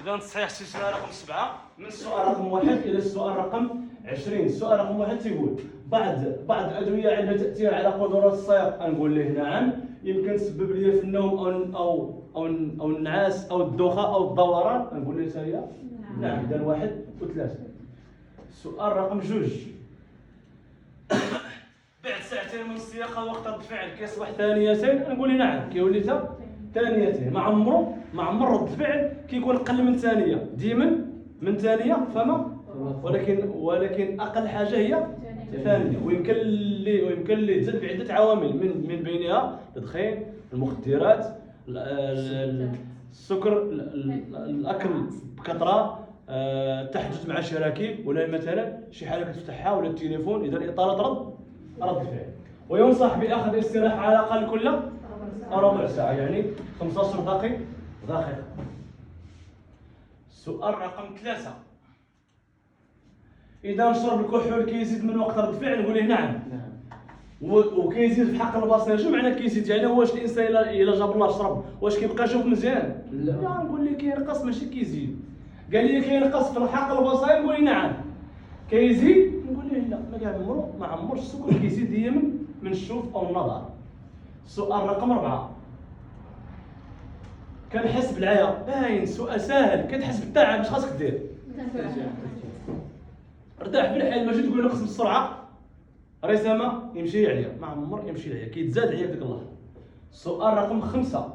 إذا تصحيح السلسلة رقم 7 من السؤال رقم 1 إلى السؤال رقم 20. السؤال رقم 1 تيقول بعض الأدوية عندها تأثير على قدرات الصياغ. نقول له نعم، يمكن تسبب لي في النوم أو النعاس أو الدوخة أو الدوران. نقول له هي نعم. إذا 1 و3. السؤال رقم 2 بعد ساعتين من الصياغة وقت رد الفعل كيصبح ثانيتين. نقول له نعم، كيولي ثانيتين. مع عمر رد الفعل كيكون اقل من ثانيه، ديما من ثانيه فما ولكن اقل حاجه هي ثانيه. ويمكن لي تزاد بعده عوامل من بينها التدخين، المخدرات، السكر، الاكل بكثره، التحدث مع شراكيب، ولا مثلا شي حاجه كتفتحها ولا التليفون. اذا اطاله رد الفعل. وينصح باخذ استراحه على الاقل كل ربع ساعة، يعني 15 دقيقة. السؤال رقم 3 إذا شرب الكحول كيزيد من وقت رد الفعل. نقول له نعم. وكيزيد في حق البصر. شنو معنى كيزيد؟ يعني واش الإنسان إلا جاب الله شرب واش كيبقى يشوف مزيان؟ لا، نقول له كينقص ماشي كيزيد. قال لي كينقص في الحق البصري. نقول له نعم. كيزيد؟ نقول له لا، ما عمرش السكر كيزيد هي من الشوف أو النظر. السؤال رقم 4 كنحس بالعيا. باين سؤال ساهل. كتحس بالتعب اش خاصك دير؟ ارتاح بالحال، ماشي تقول نقص بالسرعه رسمه يمشي عليا. ما عمر يمشي عليا، كيتزاد عليا في ديك اللحظه. السؤال رقم 5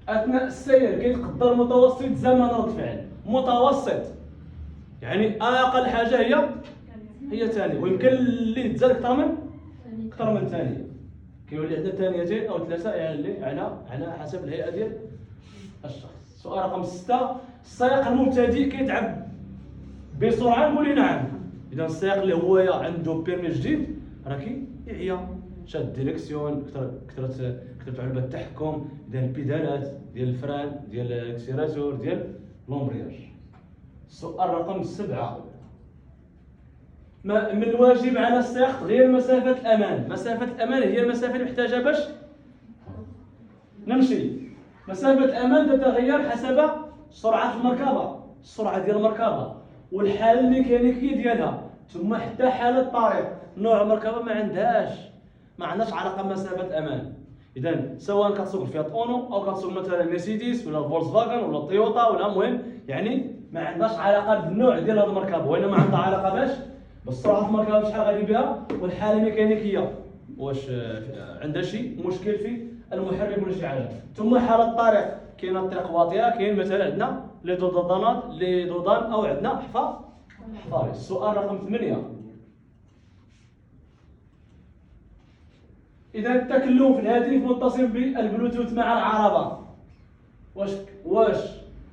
اثناء السير كيتقدر متوسط زمن رد فعل. متوسط يعني اقل حاجه هي ثانيه، ويمكن اللي تزاد اكثر من ثانيه. كيولي عندنا ثانيتين او 3 يعني على حسب الهيئه ديال الشخص. السؤال رقم 6 السائق المبتدئ كيتعب بسرعه. نقول نعم. اذا السائق اللي هو عنده بيرمي جديد راه كيعيا، شاد الديريكسيون، كثرت علبه التحكم ديال البيدالات ديال الفران ديال الاكسيراتور ديال لومبرياج. السؤال رقم 7 من الواجب على السائق تغيير مسافة الأمان. مسافة الأمان هي المسافة اللي محتاجة باش نمشي. مسافة الأمان تتغير حسب سرعة المركبة، السرعة ديال المركبة والحالة الميكانيكية ديالها، ثم حتى حالة الطريق. نوع المركبة ما عندناش علاقة بمسافة الأمان. إذا سواء كتسوق فيات أونو أو كتسوق مثلا مرسيدس ولا فولكس فاغن ولا تويوتا ولا مهم، يعني ما عندناش علاقة بالنوع ديال هذه المركبة، وإنما عندها علاقة باش بالسرعه المركبه شحال غادي بها، والحاله الميكانيكيه واش عندها شي مشكل في المحرك ولا شي حاجه، ثم حاله الطريق. كاينه الطريق واطيه، كاين مثلا عندنا لي دودان او عندنا حفاري. السؤال رقم 8 اذا التكلم في الهاتف متصل بالبلوتوث مع العربه واش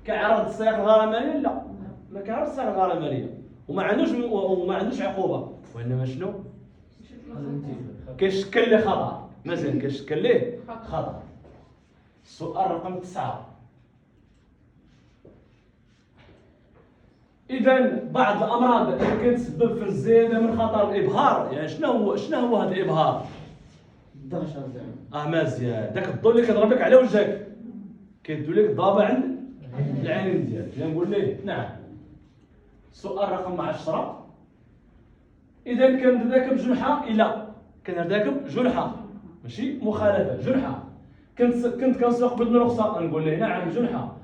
كيعرض السائق الغرامه ماليه؟ لا، ما كيعرض السائق الغرامه ماليه وما عندوش عقوبه، وانما شنو كيشكل ليه خطر. مزيان، كيشكل ليه خطر. السؤال رقم 9 اذا بعض الامراض اللي كتسبب في الزياده من خطر الابهار. يعني شنو هو هذا الابهار؟ الدهشه زعما. مزيان، داك الضوء اللي كيضرب لك على وجهك كيدو لك ضابه عند العينين ديالك. نقول ليه نعم. السؤال رقم 10 إذا كنرتكب جنحة. إلا كنرتكب جنحة ماشي مخالفة، جنحة. كنت كنسوق بدون رخصة. نقول له نعم جنحة.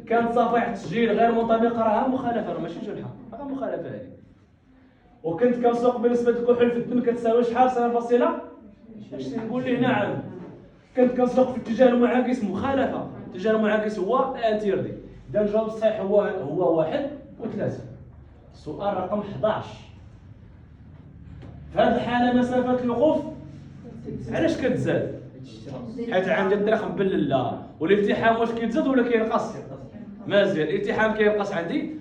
كانت صفائح تسجيل غير منطبقة، راها مخالفة، راه ماشي جنحة، راه مخالفة هذه. وكنت كنسوق بنسبة الكحول في الدم كتساوي شحال؟ 0.20. نقول له نعم. كنت كنسوق في الاتجاه المعاكس، مخالفة. الاتجاه المعاكس هو انتيردي. إذا الجواب الصحيح هو 1 و3. السؤال رقم 11 في هذه الحالة مسافة الوقوف علاش كتزاد؟ حيت عندي الطريق مبلله والالتحام واش كيتزاد ولا كينقص؟ مزيان، الالتحام كينقص عندي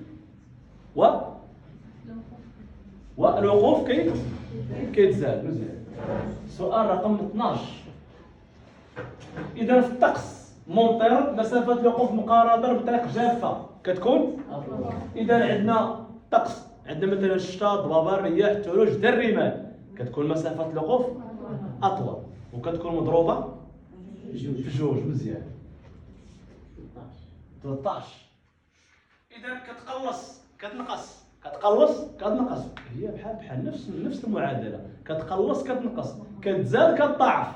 والوقوف كيتزاد. مزيان. السؤال رقم 12 إذا في الطقس ممطر مسافة الوقوف مقارنة بطريق جافة كتكون؟ إذا عندنا طقس، عندنا مثلا الشتاء، ضبابة، الرياح، الثلوج، الرمال، كتكون مسافة الوقوف أطول وكتكون مضروبة في جوج. مزيان. 13. اذا كتنقص هي بحال نفس المعادله، كتنقص كتزاد كتضاعف.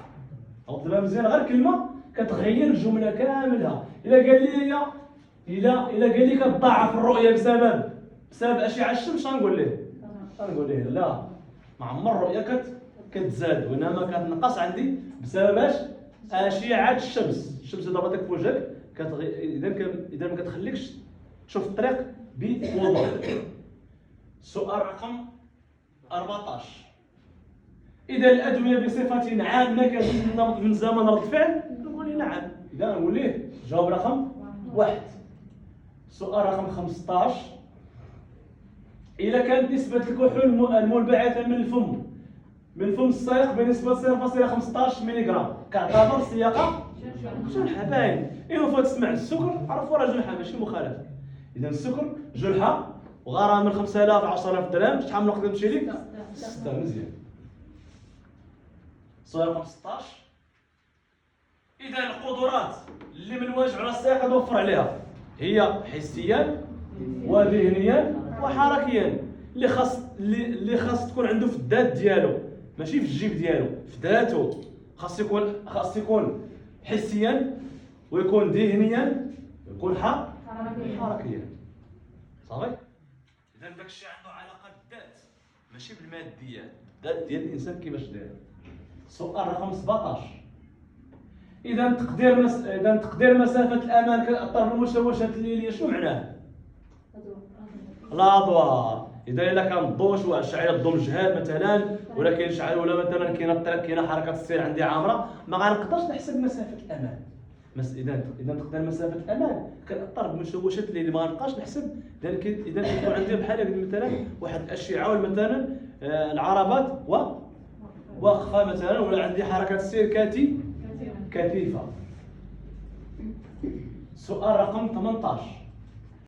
او دابا مزيان غير كلمه كتغير الجمله كاملها. الا قال لي كتضاعف الرؤيه بسبب اشعه الشمس، غنقول ليه لا، ما عمر الرؤيه كتزاد، وانما كتنقص عندي بسبب اشعه الشمس. الشمس اذا ضربتك في وجهك اذا ما كتخليكش تشوف الطريق بوضوح. سؤال رقم 14. إذا الأدوية بصفة عامة كتزيد النمط من زمن رد فعل؟ نقول نعم. إذا نقول ليه جواب رقم 1. سؤال رقم 15. إذا كانت نسبة الكحول المنبعثة من الفم السائق بنسبة 0.15 ملغ كاعتبر سياقة جرحى. باين إلا تسمع السكر عرفوا راه جرحى ماشي مخالفة. إذا السكر جرحى وغرامة من 5000 10000 درهم، شحال من وقت تمشي لك؟ 6. مزيان. سؤال رقم 16. إذا القدرات اللي من الواجب على السائق توفر عليها هي حسيا وذهنيا وحركيا. اللي خاص تكون عنده في الذات ديالو، ماشي في الجيب ديالو، في ذاته. خاص يكون حسيا ويكون ذهنيا ويكون حركيا. صافي. إذا داك الشيء عنده علاقة بالذات ماشي بالماديات، الذات ديال الإنسان كيفاش داير. سؤال رقم 17. إذا تقدير مسافة الأمان كتأثر بالمشوشات الليلية شنو معناه؟ الأضواء. إذا كان الضوء شعل الضوء مجهد مثلا، ولا كاين شعل، ولا مثلا كاينه الطريق كاينه حركة السير عندي عامرة، ما غنقدرش نحسب مسافة الأمان. إذا تقدير مسافة الأمان كتأثر بالمشوشات اللي ما غنبقاش نحسب. إذا كيكون عندي بحال مثلا واحد الأشعة، ولا مثلا العربات واقفة مثلا، ولا عندي حركة السير كثيفة. سؤال رقم 18.